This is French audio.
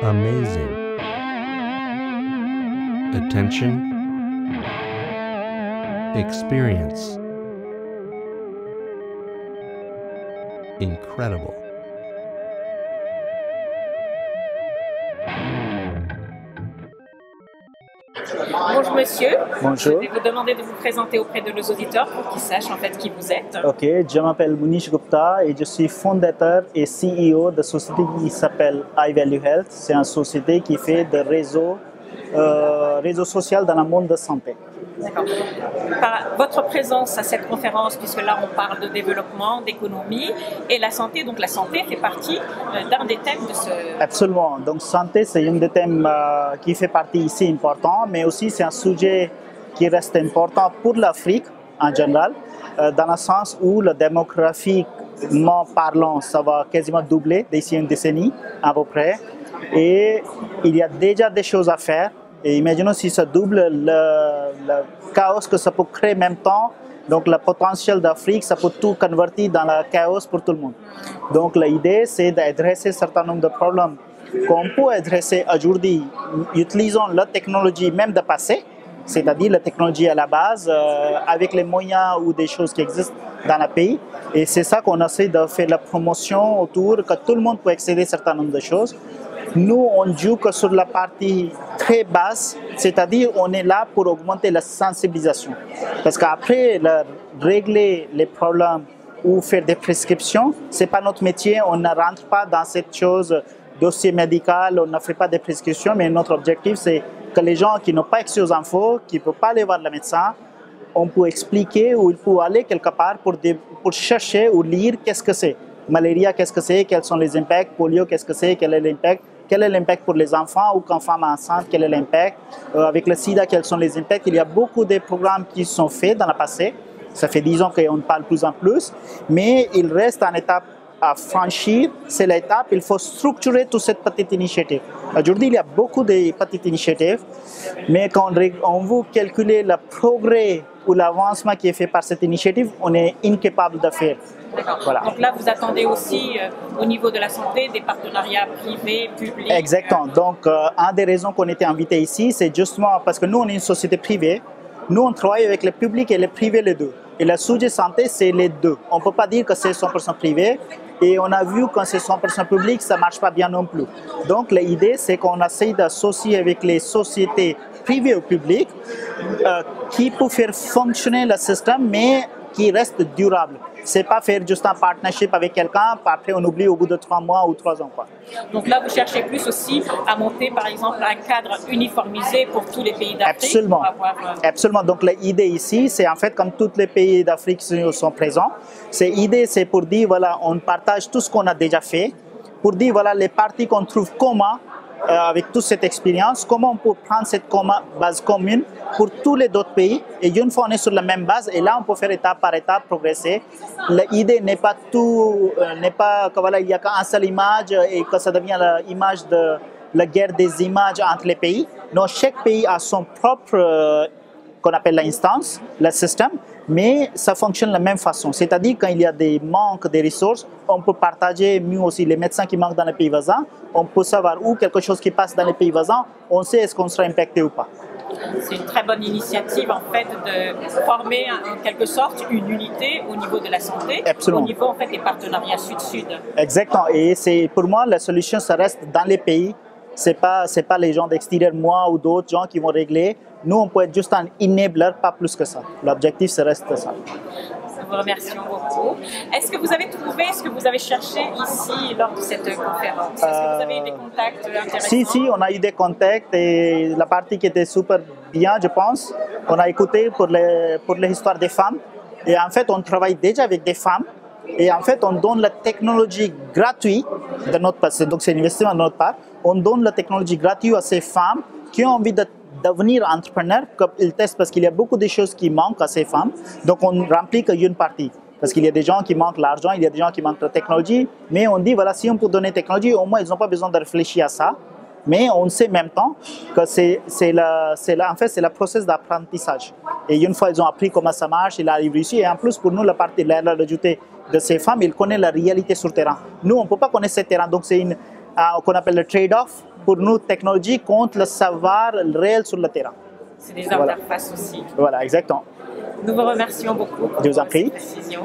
Amazing. Attention. Experience. Incredible. Bonjour monsieur. Bonjour. Je vais vous demander de vous présenter auprès de nos auditeurs pour qu'ils sachent en fait qui vous êtes. Ok, je m'appelle Munish Gupta et je suis fondateur et CEO de société qui s'appelle iValue Health. C'est une société qui fait des réseaux sociaux dans le monde de santé. D'accord. Par votre présence à cette conférence, puisque là on parle de développement, d'économie et la santé, donc la santé fait partie d'un des thèmes de ce... Absolument. Donc santé, c'est un des thèmes qui fait partie ici important, mais aussi c'est un sujet qui reste important pour l'Afrique en général, dans le sens où la démographiquement parlant, ça va quasiment doubler d'ici une décennie à peu près. Et il y a déjà des choses à faire. Et imaginons si ça double le chaos que ça peut créer en même temps. Donc le potentiel d'Afrique, ça peut tout convertir dans le chaos pour tout le monde. Donc l'idée, c'est d'adresser un certain nombre de problèmes qu'on peut adresser aujourd'hui, utilisant la technologie même de passé, c'est-à-dire la technologie à la base, avec les moyens ou des choses qui existent dans le pays. Et c'est ça qu'on essaie de faire la promotion autour, que tout le monde peut accéder à un certain nombre de choses. Nous, on joue que sur la partie très basse, c'est-à-dire on est là pour augmenter la sensibilisation. Parce qu'après, régler les problèmes ou faire des prescriptions, ce n'est pas notre métier, on ne rentre pas dans cette chose, dossier médical, on ne fait pas de prescriptions, mais notre objectif, c'est que les gens qui n'ont pas accès aux infos, qui ne peuvent pas aller voir le médecin, on peut expliquer ou il faut aller quelque part pour chercher ou lire qu'est-ce que c'est. Malaria, qu'est-ce que c'est, quels sont les impacts, polio, qu'est-ce que c'est, quel est l'impact pour les enfants ou quand femme enceinte, quel est l'impact, avec le sida, quels sont les impacts. Il y a beaucoup de programmes qui sont faits dans le passé, ça fait 10 ans qu'on parle plus en plus, mais il reste une étape à franchir, c'est l'étape, il faut structurer toute cette petite initiative. Aujourd'hui, il y a beaucoup de petites initiatives, mais quand on veut calculer le progrès ou l'avancement qui est fait par cette initiative, on est incapable de faire. Voilà. Donc là, vous attendez aussi, au niveau de la santé, des partenariats privés, publics. Exactement. Donc, une des raisons qu'on était invité ici, c'est justement parce que nous, on est une société privée. Nous, on travaille avec le public et le privé, les deux. Et le sujet santé, c'est les deux. On ne peut pas dire que c'est 100% privé. Et on a vu que quand c'est 100% public, ça ne marche pas bien non plus. Donc, l'idée, c'est qu'on essaie d'associer avec les sociétés privées ou publiques qui peuvent faire fonctionner le système, mais qui reste durable. C'est pas faire juste un partnership avec quelqu'un, après on oublie au bout de 3 mois ou 3 ans. Quoi. Donc là, vous cherchez plus aussi à monter, par exemple, un cadre uniformisé pour tous les pays d'Afrique. Absolument. Absolument. Donc l'idée ici, c'est en fait comme tous les pays d'Afrique sont présents, l'idée c'est pour dire, voilà, on partage tout ce qu'on a déjà fait, pour dire, voilà, les parties qu'on trouve communs, avec toute cette expérience, comment on peut prendre cette base commune pour tous les autres pays et une fois on est sur la même base et là on peut faire étape par étape progresser. L'idée n'est pas que voilà, il n'y a qu'une seule image et que ça devient l'image de la guerre des images entre les pays. Non, chaque pays a son propre qu'on appelle l'instance, le système, mais ça fonctionne de la même façon. C'est-à-dire quand il y a des manques de ressources, on peut partager mieux aussi les médecins qui manquent dans les pays voisins, on peut savoir où quelque chose qui passe dans les pays voisins, on sait est-ce qu'on sera impacté ou pas. C'est une très bonne initiative en fait de former en quelque sorte une unité au niveau de la santé, Absolument. Au niveau en fait des partenariats sud-sud. Exactement, et pour moi la solution ça reste dans les pays. C'est pas les gens d'extérieur, moi ou d'autres gens qui vont régler. Nous, on peut être juste un enabler, pas plus que ça. L'objectif, ça reste ça. Nous vous remercions beaucoup. Est-ce que vous avez trouvé ce que vous avez cherché ici lors de cette conférence? Est-ce que vous avez eu des contacts intéressants? Si, on a eu des contacts et la partie qui était super bien, je pense, on a écouté pour l'histoire des femmes. Et en fait, on travaille déjà avec des femmes. Et en fait, on donne la technologie gratuite de notre part, donc c'est un investissement de notre part. On donne la technologie gratuite à ces femmes qui ont envie de devenir entrepreneurs, comme ils testent parce qu'il y a beaucoup de choses qui manquent à ces femmes. Donc, on remplit qu'une partie. Parce qu'il y a des gens qui manquent l'argent, il y a des gens qui manquent la technologie. Mais on dit, voilà, si on peut donner la technologie, au moins, ils n'ont pas besoin de réfléchir à ça. Mais on sait en même temps que c'est le processus d'apprentissage. Et une fois ils ont appris comment ça marche, ils arrivent ici. Et en plus, pour nous, la partie de la valeur ajoutée de ces femmes, ils connaissent la réalité sur le terrain. Nous, on ne peut pas connaître ce terrain. Donc, c'est qu'on appelle le trade-off pour nous, technologie contre le savoir réel sur le terrain. C'est des interfaces aussi. Voilà, exactement. Nous vous remercions beaucoup pour Je vous en prie. cette précision.